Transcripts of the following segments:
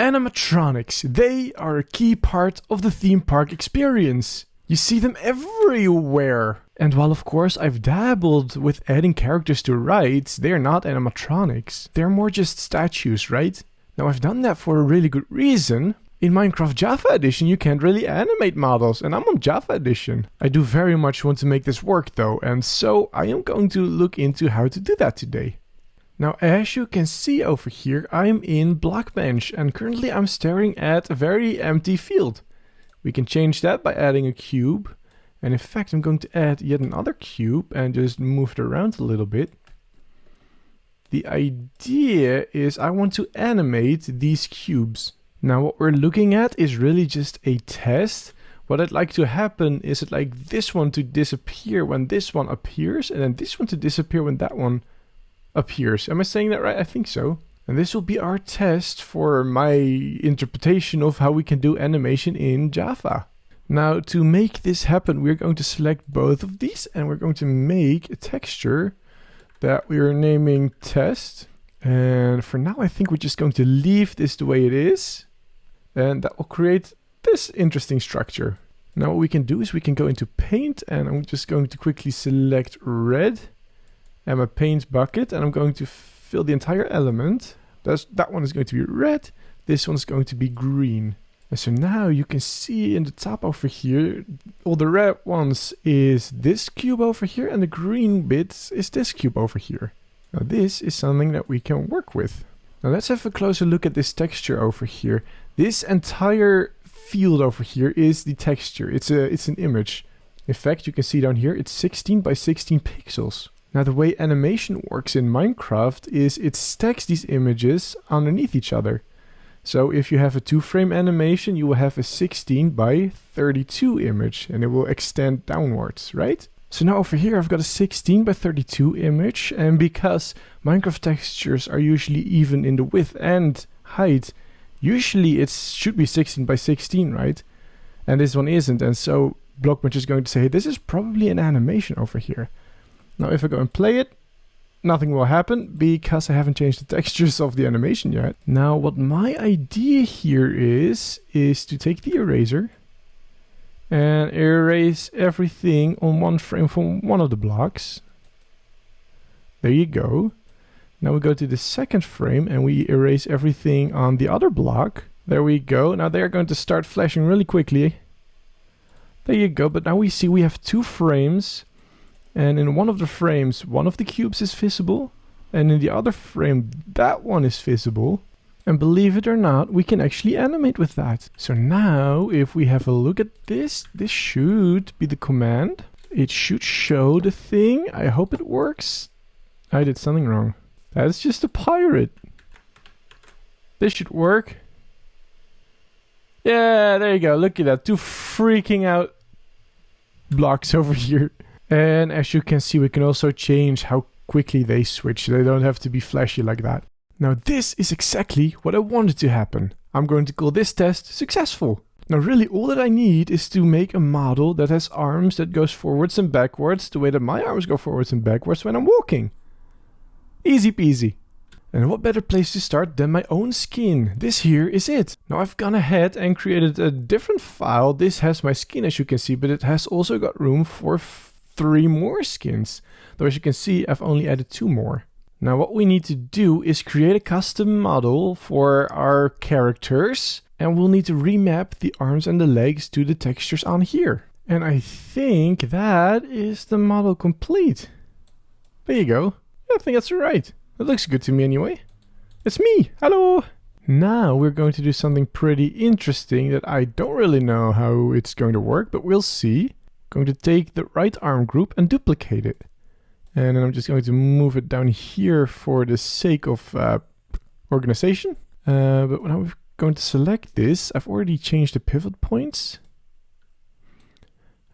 Animatronics, they are a key part of the theme park experience. You see them everywhere. And while of course I've dabbled with adding characters to rides, they're not animatronics. They're more just statues, right? Now I've done that for a really good reason. In Minecraft Java Edition you can't really animate models, and I'm on Java Edition. I do very much want to make this work though, and so I am going to look into how to do that today. Now as you can see over here, I'm in Blockbench, and currently I'm staring at a very empty field. We can change that by adding a cube, and in fact I'm going to add yet another cube and just move it around a little bit. The idea is I want to animate these cubes. Now what we're looking at is really just a test. What I'd like to happen is I'd like this one to disappear when this one appears, and then this one to disappear when that one appears. Am I saying that right? I think so. And this will be our test for my interpretation of how we can do animation in Java. Now to make this happen, we're going to select both of these and we're going to make a texture that we are naming test. And for now I think we're just going to leave this the way it is. And that will create this interesting structure. Now what we can do is we can go into paint, and I'm just going to quickly select red and my paint bucket, and I'm going to fill the entire element. That one is going to be red, this one's going to be green. And so now you can see in the top over here, all the red ones is this cube over here, and the green bits is this cube over here. Now this is something that we can work with. Now let's have a closer look at this texture over here. This entire field over here is the texture. It's an image. In fact, you can see down here, it's 16 by 16 pixels. Now the way animation works in Minecraft is it stacks these images underneath each other. So if you have a 2-frame animation, you will have a 16 by 32 image, and it will extend downwards, right? So now over here I've got a 16 by 32 image, and because Minecraft textures are usually even in the width and height, usually it should be 16 by 16, right? And this one isn't, and so Blockbench is going to say, hey, this is probably an animation over here. Now if I go and play it, nothing will happen because I haven't changed the textures of the animation yet. Now what my idea here is to take the eraser and erase everything on one frame from one of the blocks. There you go. Now we go to the second frame and we erase everything on the other block. There we go. Now they're going to start flashing really quickly. There you go. But now we see we have 2 frames. And in one of the frames, one of the cubes is visible. And in the other frame, that one is visible. And believe it or not, we can actually animate with that. So now, if we have a look at this, this should be the command. It should show the thing. I hope it works. I did something wrong. That's just a pirate. This should work. Yeah, there you go. Look at that. 2 freaking out blocks over here. And as you can see, we can also change how quickly they switch. They don't have to be flashy like that. Now this is exactly what I wanted to happen. I'm going to call this test successful. Now really all that I need is to make a model that has arms that goes forwards and backwards the way that my arms go forwards and backwards when I'm walking. Easy peasy. And what better place to start than my own skin? This here is it. Now I've gone ahead and created a different file. This has my skin as you can see, but it has also got room for 3 more skins. Though as you can see, I've only added 2 more. Now what we need to do is create a custom model for our characters, and we'll need to remap the arms and the legs to the textures on here. And I think that is the model complete. There you go. I think that's right. It looks good to me anyway. It's me. Hello. Now we're going to do something pretty interesting that I don't really know how it's going to work, but we'll see. Going to take the right arm group and duplicate it. And then I'm just going to move it down here for the sake of organization. But now we're going to select this. I've already changed the pivot points.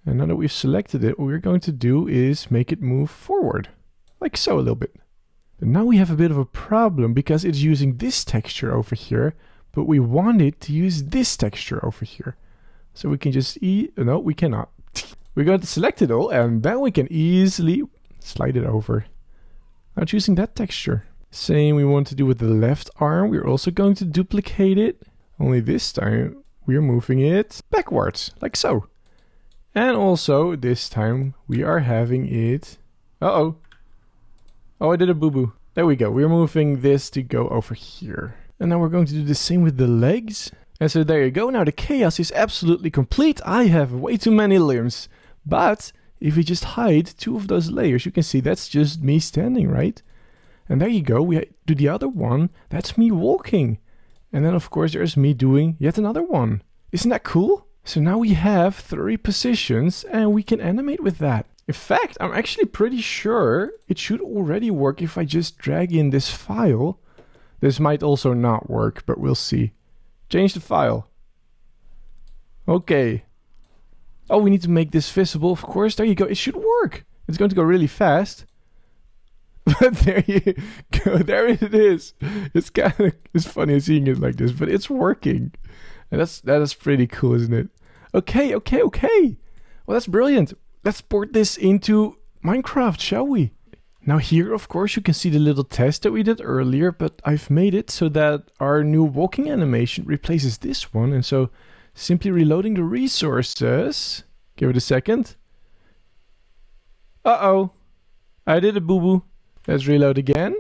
And now that we've selected it, what we're going to do is make it move forward. Like so a little bit. But now we have a bit of a problem because it's using this texture over here. But we want it to use this texture over here. So we can just no, we cannot. We're going to select it all and then we can easily slide it over. Now choosing that texture. Same we want to do with the left arm. We're also going to duplicate it. Only this time we are moving it backwards, like so. And also this time we are having it... Uh-oh. Oh, I did a boo-boo. There we go. We're moving this to go over here. And now we're going to do the same with the legs. And so there you go. Now the chaos is absolutely complete. I have way too many limbs. But if we just hide 2 of those layers, you can see that's just me standing, right? And there you go. We do the other one. That's me walking. And then of course there's me doing yet another one. Isn't that cool? So now we have 3 positions and we can animate with that. In fact, I'm actually pretty sure it should already work if I just drag in this file. This might also not work, but we'll see. Change the file. Okay. Oh, we need to make this visible, of course. There you go. It should work. It's going to go really fast. But there you go. There it is. It's funny seeing it like this, but it's working. And that is pretty cool, isn't it? Okay. Well, that's brilliant. Let's port this into Minecraft, shall we? Now here, of course, you can see the little test that we did earlier, but I've made it so that our new walking animation replaces this one. And so simply reloading the resources. Give it a second. Uh-oh. I did a boo-boo. Let's reload again.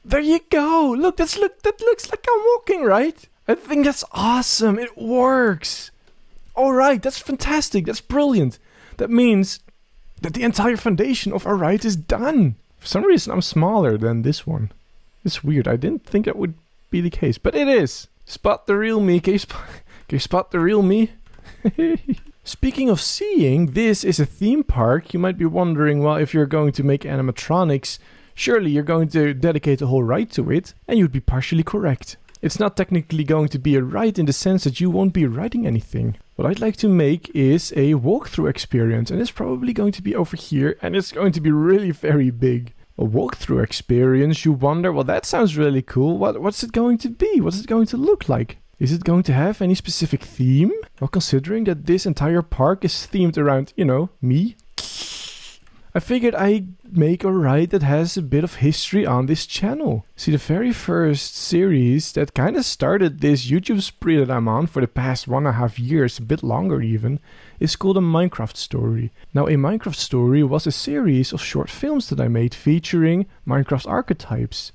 There you go. Look, that looks like I'm walking, right? I think that's awesome. It works. All right, that's fantastic. That's brilliant. That means that the entire foundation of our ride is done. For some reason, I'm smaller than this one. It's weird. I didn't think that would be the case, but it is. Spot the real me. Can you spot the real me? Speaking of seeing, this is a theme park. You might be wondering, well, if you're going to make animatronics, surely you're going to dedicate a whole ride to it, and you'd be partially correct. It's not technically going to be a ride in the sense that you won't be riding anything. What I'd like to make is a walkthrough experience, and it's probably going to be over here, and it's going to be really very big. A walkthrough experience, you wonder, well, that sounds really cool. What's it going to be? What's it going to look like? Is it going to have any specific theme? Well, considering that this entire park is themed around, you know, me, I figured I'd make a ride that has a bit of history on this channel. See, the very first series that kind of started this YouTube spree that I'm on for the past 1.5 years, a bit longer even, is called A Minecraft Story. Now, A Minecraft Story was a series of short films that I made featuring Minecraft Archetypes.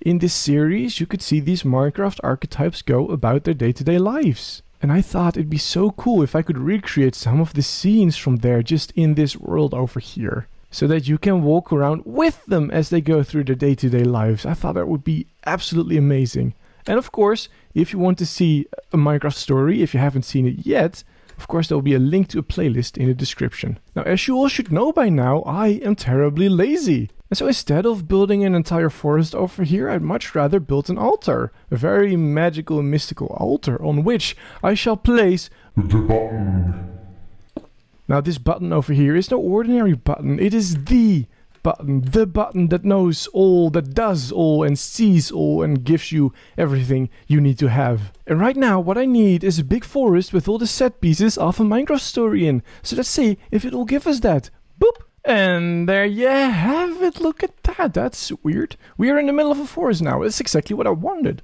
In this series, you could see these Minecraft archetypes go about their day-to-day lives. And I thought it'd be so cool if I could recreate some of the scenes from there just in this world over here, so that you can walk around with them as they go through their day-to-day lives. I thought that would be absolutely amazing. And of course, if you want to see a Minecraft Story, if you haven't seen it yet, of course there will be a link to a playlist in the description. Now, as you all should know by now, I am terribly lazy. And so instead of building an entire forest over here, I'd much rather build an altar. A very magical and mystical altar on which I shall place the button. Now this button over here is no ordinary button. It is the button that knows all, that does all, and sees all, and gives you everything you need to have. And right now what I need is a big forest with all the set pieces of a Minecraft Story in. So let's see if it will give us that. Boop! And there you have it. Look at that. That's weird. We are in the middle of a forest now. That's exactly what I wanted.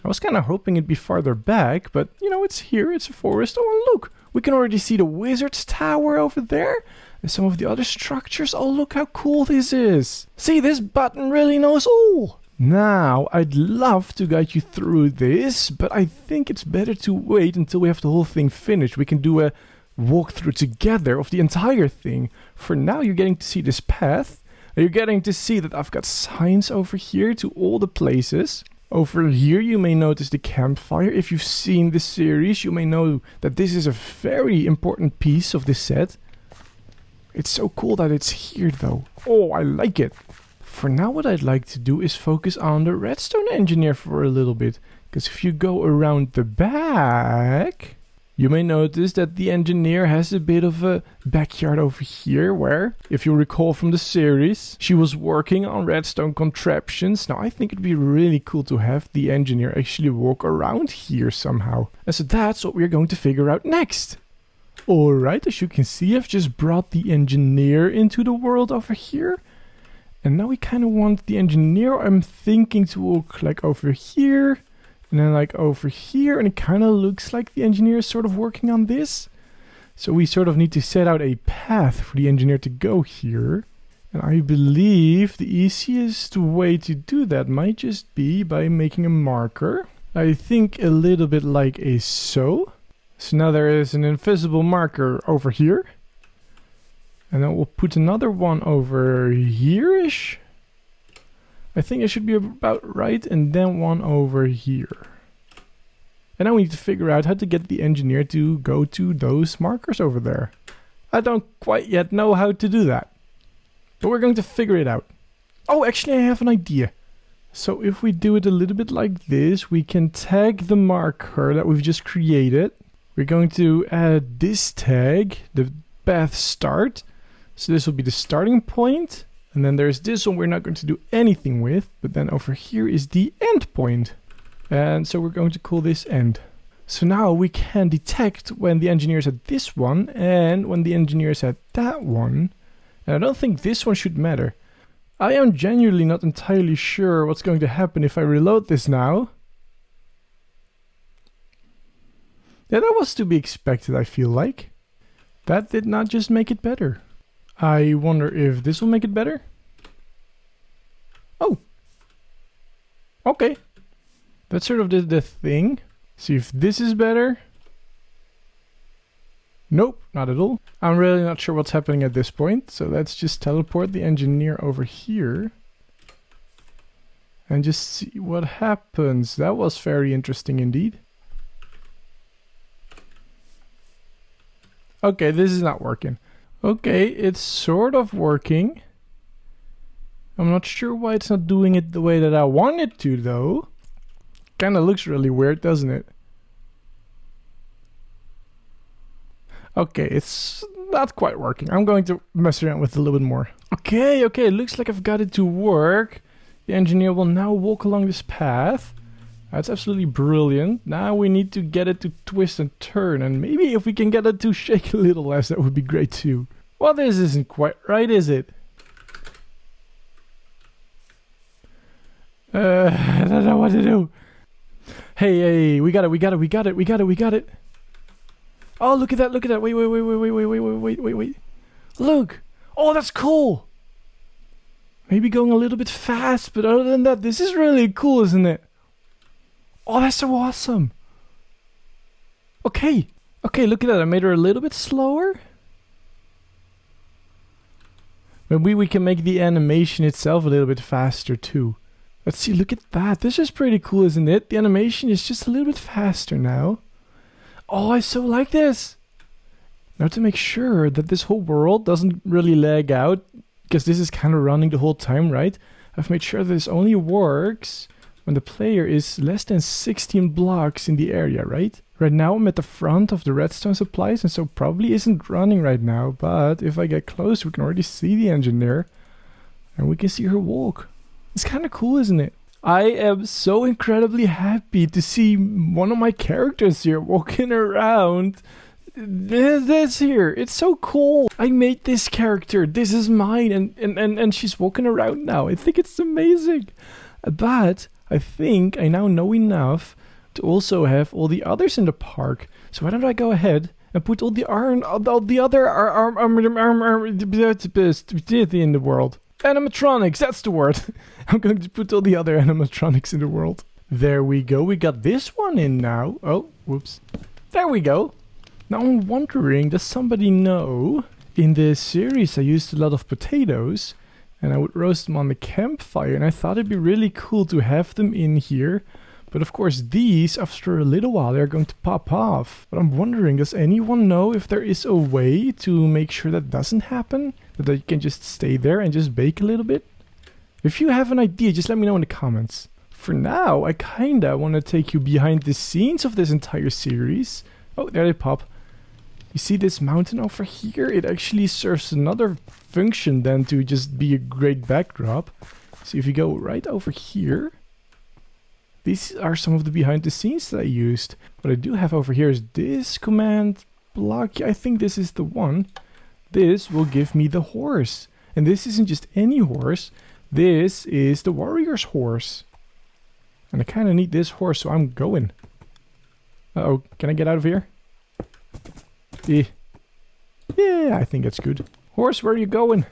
I was kind of hoping it'd be farther back, but you know, it's here. It's a forest. Oh, look. We can already see the wizard's tower over there. And some of the other structures. Oh, look how cool this is. See, this button really knows all. Now, I'd love to guide you through this, but I think it's better to wait until we have the whole thing finished. We can do a walkthrough together of the entire thing. For now, you're getting to see this path. You're getting to see that I've got signs over here to all the places. Over here, you may notice the campfire. If you've seen this series, you may know that this is a very important piece of this set. It's so cool that it's here, though. Oh, I like it. For now, what I'd like to do is focus on the redstone engineer for a little bit. Because if you go around the back, you may notice that the engineer has a bit of a backyard over here where, if you recall from the series, she was working on redstone contraptions. Now, I think it'd be really cool to have the engineer actually walk around here somehow. And so that's what we're going to figure out next. Alright, as you can see, I've just brought the engineer into the world over here. And now we kind of want the engineer, I'm thinking, to look like over here. And then like over here, and it kind of looks like the engineer is sort of working on this. So we sort of need to set out a path for the engineer to go here. And I believe the easiest way to do that might just be by making a marker. I think a little bit like a so. So now there is an invisible marker over here. And then we'll put another one over here-ish. I think it should be about right, and then one over here. And now we need to figure out how to get the engineer to go to those markers over there. I don't quite yet know how to do that, but we're going to figure it out. Oh, actually I have an idea. So if we do it a little bit like this, we can tag the marker that we've just created. We're going to add this tag, the path start. So this will be the starting point. And then there's this one we're not going to do anything with, but then over here is the end point. And so we're going to call this end. So now we can detect when the engineer is at this one and when the engineer is at that one. And I don't think this one should matter. I am genuinely not entirely sure what's going to happen if I reload this now. Yeah, that was to be expected, I feel like. That did not just make it better. I wonder if this will make it better. Oh. Okay. That's sort of the thing. See if this is better. Nope, not at all. I'm really not sure what's happening at this point. So let's just teleport the engineer over here. And just see what happens. That was very interesting indeed. Okay, this is not working. Okay, it's sort of working. I'm not sure why it's not doing it the way that I want it to, though. Kinda looks really weird, doesn't it? Okay, it's not quite working. I'm going to mess around with it a little bit more. Okay, looks like I've got it to work. The engineer will now walk along this path. That's absolutely brilliant. Now we need to get it to twist and turn, and maybe if we can get it to shake a little less, that would be great too. Well, this isn't quite right, is it? I don't know what to do. Hey, we got it. Oh, look at that. Wait. Look. Oh, that's cool. Maybe going a little bit fast, but other than that, this is really cool, isn't it? Oh, that's so awesome. Okay, look at that. I made her a little bit slower. Maybe we can make the animation itself a little bit faster too. Let's see, look at that. This is pretty cool, isn't it? The animation is just a little bit faster now. Oh, I so like this. Now to make sure that this whole world doesn't really lag out, because this is kind of running the whole time, right? I've made sure that this only works when the player is less than 16 blocks in the area, right? Right now I'm at the front of the redstone supplies, and so probably isn't running right now, but if I get close we can already see the engineer and we can see her walk. It's kind of cool, isn't it? I am so incredibly happy to see one of my characters here walking around. This here, it's so cool. I made this character, this is mine, and she's walking around now. I think it's amazing. But I think I now know enough to also have all the others in the park. So why don't I go ahead and put all the other in the world. Animatronics, that's the word. I'm going to put all the other animatronics in the world. There we go, we got this one in now. Oh, whoops. There we go. Now I'm wondering, does somebody know? In this series I used a lot of potatoes and I would roast them on the campfire, and I thought it'd be really cool to have them in here. But of course these, after a little while, they're going to pop off. But I'm wondering, does anyone know if there is a way to make sure that doesn't happen? That they can just stay there and just bake a little bit? If you have an idea, just let me know in the comments. For now, I kinda want to take you behind the scenes of this entire series. Oh, there they pop. You see this mountain over here? It actually serves another function than to just be a great backdrop. So if you go right over here, these are some of the behind the scenes that I used. What I do have over here is this command block. I think this is the one. This will give me the horse. And this isn't just any horse. This is the warrior's horse. And I kind of need this horse, so I'm going. Uh-oh, can I get out of here? Yeah, I think that's good. Horse, where are you going?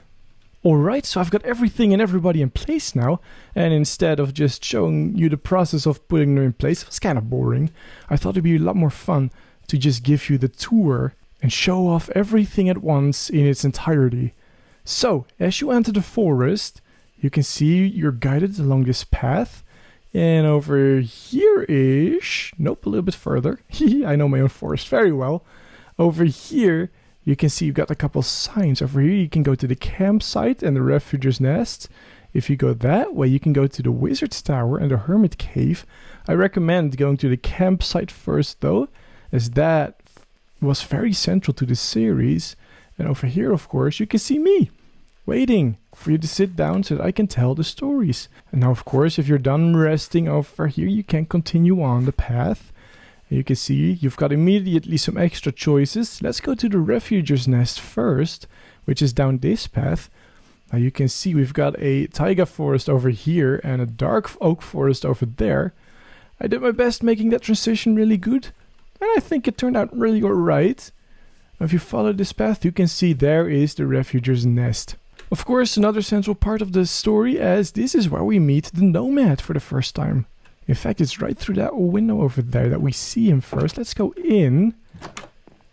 Alright, so I've got everything and everybody in place now. And instead of just showing you the process of putting them in place, it was kind of boring. I thought it'd be a lot more fun to just give you the tour and show off everything at once in its entirety. So, as you enter the forest, you can see you're guided along this path. And over here-ish, nope, a little bit further. I know my own forest very well. Over here, you can see you've got a couple signs. Over here, you can go to the campsite and the refuger's nest. If you go that way, you can go to the wizard's tower and the hermit cave. I recommend going to the campsite first, though, as that was very central to the series. And over here, of course, you can see me waiting for you to sit down so that I can tell the stories. And now, of course, if you're done resting over here, you can continue on the path. And you can see you've got immediately some extra choices. Let's go to the refuger's nest first, which is down this path. Now you can see we've got a taiga forest over here and a dark oak forest over there. I did my best making that transition really good, and I think it turned out really alright. Now if you follow this path, you can see there is the refuger's nest. Of course, another central part of the story, as this is where we meet the nomad for the first time. In fact, it's right through that window over there that we see him first. Let's go in.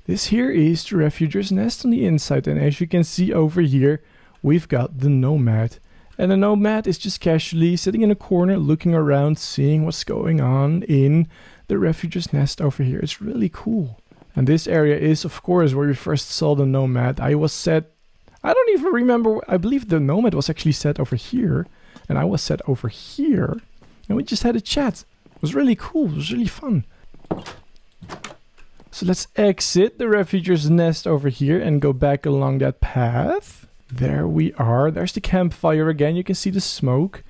This here is the refuger's nest on the inside, and as you can see over here, we've got the nomad. And the nomad is just casually sitting in a corner, looking around, seeing what's going on in the refuger's nest over here. It's really cool. And this area is, of course, where we first saw the nomad. I don't even remember. I believe the nomad was actually set over here, and I was set over here, and we just had a chat. It was really cool. It was really fun. So let's exit the refuger's nest over here and go back along that path. There we are. There's the campfire again. You can see the smoke.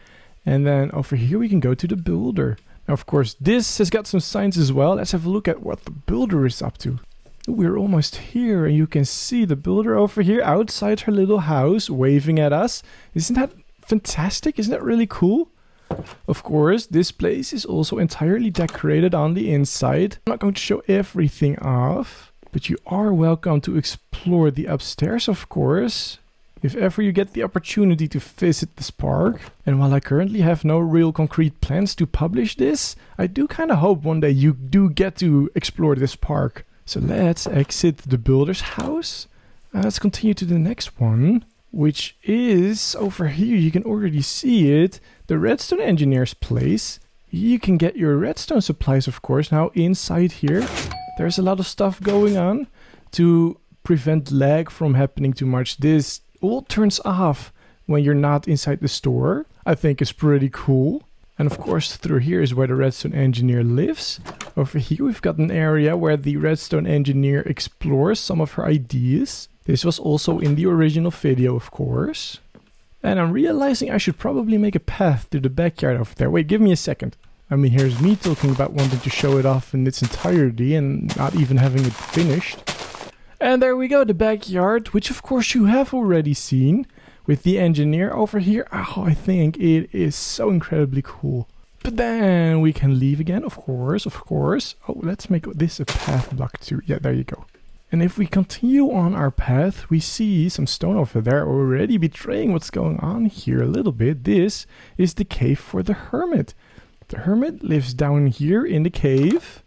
And then over here we can go to the builder. Now, of course, this has got some signs as well. Let's have a look at what the builder is up to. We're almost here, and you can see the builder over here outside her little house waving at us. Isn't that fantastic? Isn't that really cool? Of course, this place is also entirely decorated on the inside. I'm not going to show everything off, but you are welcome to explore the upstairs, of course, if ever you get the opportunity to visit this park. And while I currently have no real concrete plans to publish this, I do kind of hope one day you do get to explore this park. So let's exit the builder's house. Let's continue to the next one, which is over here. You can already see it. The redstone engineer's place. You can get your redstone supplies, of course. Now inside here, there's a lot of stuff going on. To prevent lag from happening too much, this all turns off when you're not inside the store. I think it's pretty cool. And of course, through here is where the redstone engineer lives. Over here we've got an area where the redstone engineer explores some of her ideas. This was also in the original video, of course. And I'm realizing I should probably make a path to the backyard over there. Wait, give me a second. I mean, here's me talking about wanting to show it off in its entirety and not even having it finished. And there we go, the backyard, which of course you have already seen. With the engineer over here. Oh, I think it is so incredibly cool. But then we can leave again, of course. Oh, let's make this a path block too. Yeah, there you go. And if we continue on our path, we see some stone over there already betraying what's going on here a little bit. This is the cave for the hermit. The hermit lives down here in the cave.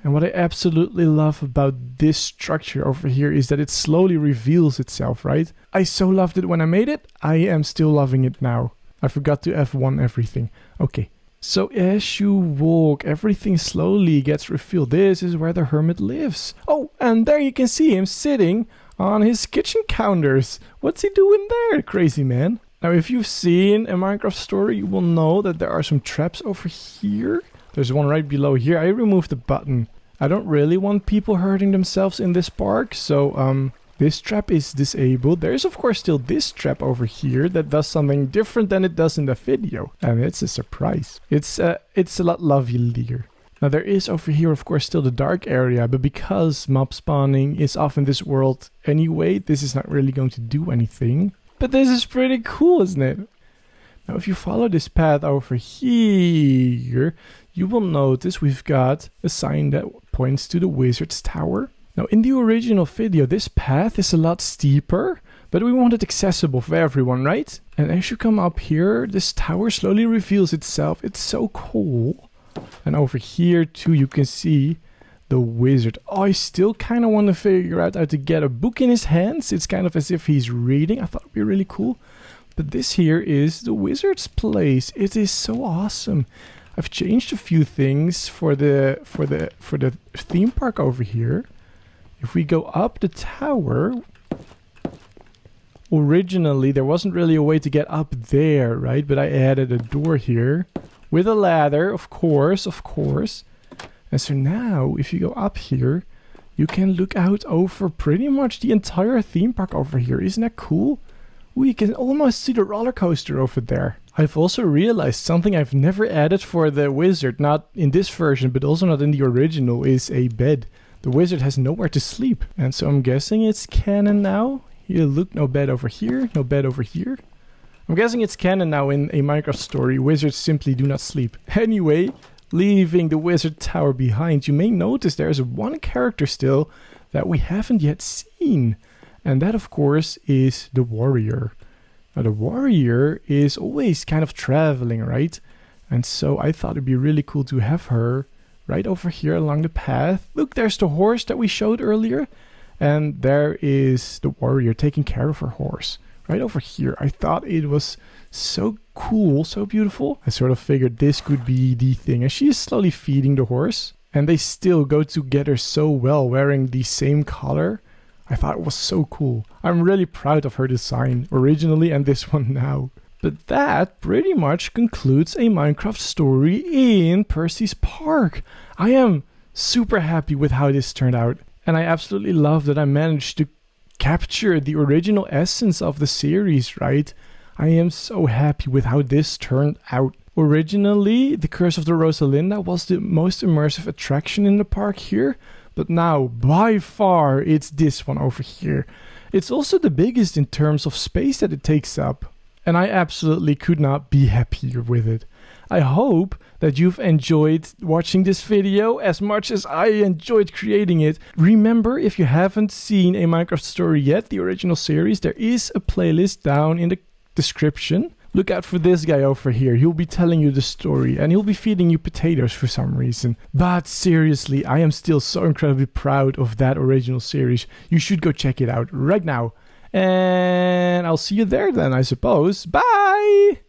And what I absolutely love about this structure over here is that it slowly reveals itself, right? I so loved it when I made it. I am still loving it now. I forgot to F1 everything. Okay. So as you walk, everything slowly gets revealed. This is where the hermit lives. Oh, and there you can see him sitting on his kitchen counters. What's he doing there, crazy man? Now, if you've seen a Minecraft story, you will know that there are some traps over here. There's one right below here. I removed the button. I don't really want people hurting themselves in this park, so this trap is disabled. There's of course still this trap over here that does something different than it does in the video, and it's a surprise. It's a lot lovelier. Now there is over here of course still the dark area, but because mob spawning is off in this world anyway, this is not really going to do anything. But this is pretty cool, isn't it? Now if you follow this path over here, you will notice we've got a sign that points to the wizard's tower. Now in the original video, this path is a lot steeper, but we want it accessible for everyone, right? And as you come up here, this tower slowly reveals itself. It's so cool. And over here too, you can see the wizard. Oh, I still kind of want to figure out how to get a book in his hands. It's kind of as if he's reading. I thought it'd be really cool. But this here is the wizard's place. It is so awesome. I've changed a few things for the theme park over here. If we go up the tower, originally there wasn't really a way to get up there, right? But I added a door here with a ladder, of course. And so now, if you go up here, you can look out over pretty much the entire theme park over here. Isn't that cool? We can almost see the roller coaster over there. I've also realized something I've never added for the wizard, not in this version, but also not in the original, is a bed. The wizard has nowhere to sleep. And so I'm guessing it's canon now. Here, look, no bed over here, no bed over here. I'm guessing it's canon now in a Minecraft story. Wizards simply do not sleep. Anyway, leaving the wizard tower behind, you may notice there's one character still that we haven't yet seen. And that, of course, is the warrior. Now, the warrior is always kind of traveling, right? And so I thought it'd be really cool to have her right over here along the path. Look, there's the horse that we showed earlier. And there is the warrior taking care of her horse. Right over here. I thought it was so cool, so beautiful. I sort of figured this could be the thing. And she is slowly feeding the horse. And they still go together so well, wearing the same color. I thought it was so cool. I'm really proud of her design, originally and this one now. But that pretty much concludes a Minecraft story in Percy's Park. I am super happy with how this turned out. And I absolutely love that I managed to capture the original essence of the series, right? I am so happy with how this turned out. Originally, the Curse of the Rosalinda was the most immersive attraction in the park here. But now, by far, it's this one over here. It's also the biggest in terms of space that it takes up. And I absolutely could not be happier with it. I hope that you've enjoyed watching this video as much as I enjoyed creating it. Remember, if you haven't seen a Minecraft story yet, the original series, there is a playlist down in the description. Look out for this guy over here. He'll be telling you the story and he'll be feeding you potatoes for some reason. But seriously, I am still so incredibly proud of that original series. You should go check it out right now. And I'll see you there then, I suppose. Bye!